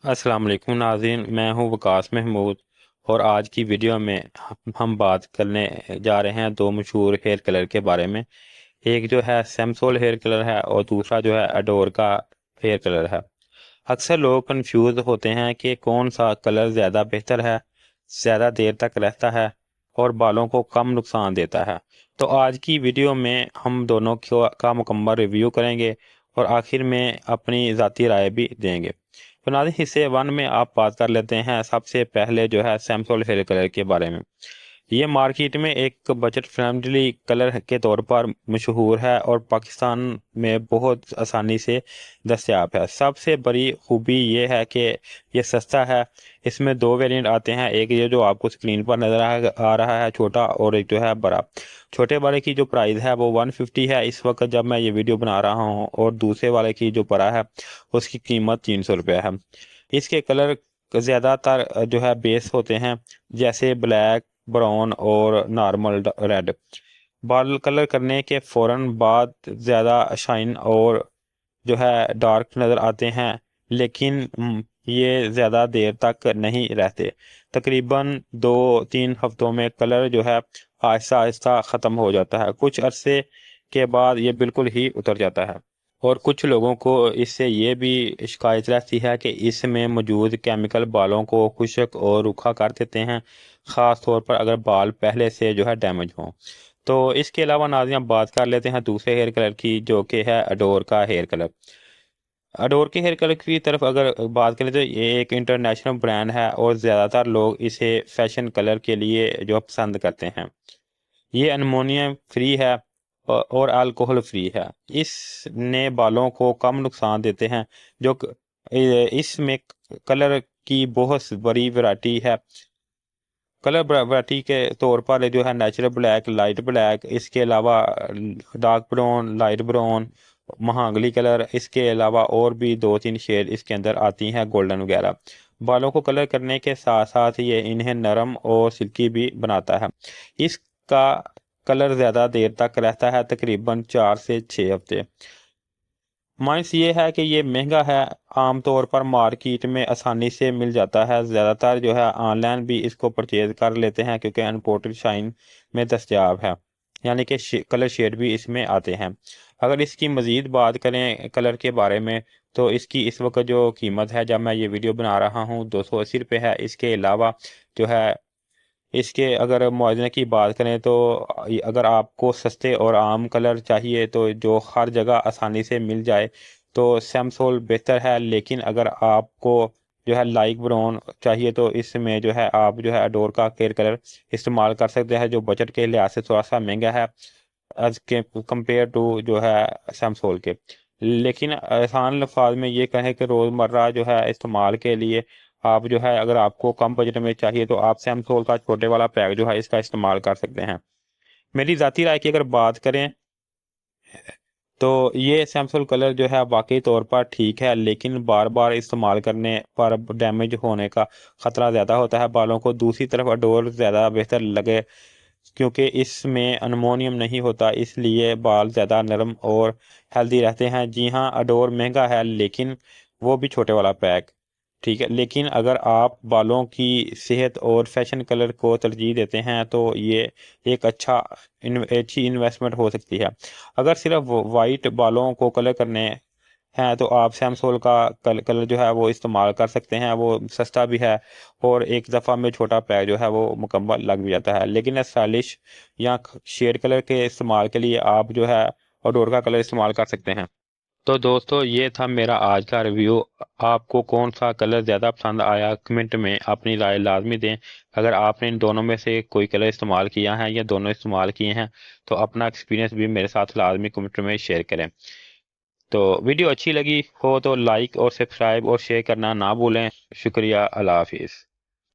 السلام علیکم ناظرین، میں ہوں وکاس محمود اور آج کی ویڈیو میں ہم بات کرنے جا رہے ہیں دو مشہور ہیئر کلر کے بارے میں۔ ایک جو ہے سیمسول ہیئر کلر ہے اور دوسرا جو ہے اڈور کا ہیئر کلر ہے۔ اکثر لوگ کنفیوز ہوتے ہیں کہ کون سا کلر زیادہ بہتر ہے، زیادہ دیر تک رہتا ہے اور بالوں کو کم نقصان دیتا ہے۔ تو آج کی ویڈیو میں ہم دونوں کا مکمل ریویو کریں گے اور آخر میں اپنی ذاتی رائے بھی دیں گے۔ تو ناظرین، حصے 1 میں آپ بات کر لیتے ہیں سب سے پہلے جو ہے سیمسول ہیئر کلر کے بارے میں۔ یہ مارکیٹ میں ایک بجٹ فرینڈلی کلر کے طور پر مشہور ہے اور پاکستان میں بہت آسانی سے دستیاب ہے۔ سب سے بڑی خوبی یہ ہے کہ یہ سستا ہے۔ اس میں دو ویریئنٹ آتے ہیں، ایک یہ جو آپ کو اسکرین پر نظر آ رہا ہے چھوٹا، اور ایک جو ہے بڑا۔ چھوٹے والے کی جو پرائز ہے وہ 150 ہے اس وقت جب میں یہ ویڈیو بنا رہا ہوں، اور دوسرے والے کی جو بڑا ہے اس کی قیمت 300 روپے ہے۔ اس کے کلر زیادہ تر جو ہے بیس ہوتے ہیں، جیسے بلیک، براؤن اور نارمل ریڈ۔ بال کلر کرنے کے فوراً بعد زیادہ شائن اور جو ہے ڈارک نظر آتے ہیں، لیکن یہ زیادہ دیر تک نہیں رہتے۔ تقریباً 2-3 ہفتوں میں کلر جو ہے آہستہ آہستہ ختم ہو جاتا ہے، کچھ عرصے کے بعد یہ بالکل ہی اتر جاتا ہے۔ اور کچھ لوگوں کو اس سے یہ بھی شکایت رہتی ہے کہ اس میں موجود کیمیکل بالوں کو خشک اور روکھا کر دیتے ہیں، خاص طور پر اگر بال پہلے سے جو ہے ڈیمیج ہوں۔ تو اس کے علاوہ ناظرین بات کر لیتے ہیں دوسرے ہیئر کلر کی، جو کہ ہے اڈور کا ہیئر کلر۔ اڈور کے ہیئر کلر کی طرف اگر بات کریں تو یہ ایک انٹرنیشنل برانڈ ہے اور زیادہ تر لوگ اسے فیشن کلر کے لیے جو پسند کرتے ہیں۔ یہ امونیم فری ہے اور الکوہل فری ہے۔ اس نے بالوں کو کم نقصان دیتے ہیں۔ جو اس میں کلر کی بہت بڑی ویرائٹی ہے۔ کلر ویرائٹی کے طور پر جو ہے نیچرل بلیک، لائٹ بلیک، اس کے علاوہ ڈارک براؤن، لائٹ براؤن، مہانگلی کلر، اس کے علاوہ اور بھی 2-3 شیڈ اس کے اندر آتی ہیں، گولڈن وغیرہ۔ بالوں کو کلر کرنے کے ساتھ ساتھ یہ انہیں نرم اور سلکی بھی بناتا ہے۔ اس کا کلر زیادہ دیر تک رہتا ہے، تقریباً 4 سے 6 ہفتے۔ مائنس یہ ہے کہ یہ مہنگا ہے، عام طور پر مارکیٹ میں آسانی سے مل جاتا ہے۔ زیادہ تر جو ہے آن لائن بھی اس کو پرچیز کر لیتے ہیں کیونکہ امپورٹڈ شائن میں دستیاب ہے، یعنی کہ کلر شیڈ بھی اس میں آتے ہیں۔ اگر اس کی مزید بات کریں کلر کے بارے میں تو اس کی اس وقت جو قیمت ہے جب میں یہ ویڈیو بنا رہا ہوں 280 روپے ہے۔ اس کے علاوہ جو ہے اس کے اگر موازنے کی بات کریں تو اگر آپ کو سستے اور عام کلر چاہیے تو جو ہر جگہ آسانی سے مل جائے تو سیمسول بہتر ہے، لیکن اگر آپ کو جو ہے لائٹ براؤن چاہیے تو اس میں جو ہے آپ جو ہے اڈور کا ہیئر کلر استعمال کر سکتے ہیں، جو بجٹ کے لحاظ سے تھوڑا سا مہنگا ہے از کے کمپیئر ٹو جو ہے سیمسول کے۔ لیکن آسان الفاظ میں یہ کہیں کہ روزمرہ جو ہے استعمال کے لیے آپ جو ہے اگر آپ کو کم بجٹ میں چاہیے تو آپ سیمسول کا چھوٹے والا پیک جو ہے اس کا استعمال کر سکتے ہیں۔ میری ذاتی رائے کی اگر بات کریں تو یہ سیمسول کلر جو ہے واقعی طور پر ٹھیک ہے، لیکن بار بار استعمال کرنے پر ڈیمیج ہونے کا خطرہ زیادہ ہوتا ہے بالوں کو۔ دوسری طرف اڈور زیادہ بہتر لگے کیونکہ اس میں امونیم نہیں ہوتا، اس لیے بال زیادہ نرم اور ہیلدی رہتے ہیں۔ جی ہاں، اڈور مہنگا ہے لیکن وہ بھی چھوٹے والا پیک ٹھیک ہے، لیکن اگر آپ بالوں کی صحت اور فیشن کلر کو ترجیح دیتے ہیں تو یہ ایک اچھی انویسٹمنٹ ہو سکتی ہے۔ اگر صرف وائٹ بالوں کو کلر کرنے ہیں تو آپ سیمسول کا کلر جو ہے وہ استعمال کر سکتے ہیں، وہ سستا بھی ہے اور ایک دفعہ میں چھوٹا پیک جو ہے وہ مکمل لگ بھی جاتا ہے۔ لیکن اسٹائلش یا شیڈ کلر کے استعمال کے لیے آپ جو ہے اڈور کا کلر استعمال کر سکتے ہیں۔ تو دوستو یہ تھا میرا آج کا ریویو۔ آپ کو کون سا کلر زیادہ پسند آیا کمنٹ میں اپنی رائے لازمی دیں۔ اگر آپ نے ان دونوں میں سے کوئی کلر استعمال کیا ہے یا دونوں استعمال کیے ہیں تو اپنا ایکسپیرینس بھی میرے ساتھ لازمی کمنٹ میں شیئر کریں۔ تو ویڈیو اچھی لگی ہو تو لائک اور سبسکرائب اور شیئر کرنا نہ بھولیں۔ شکریہ، اللہ حافظ۔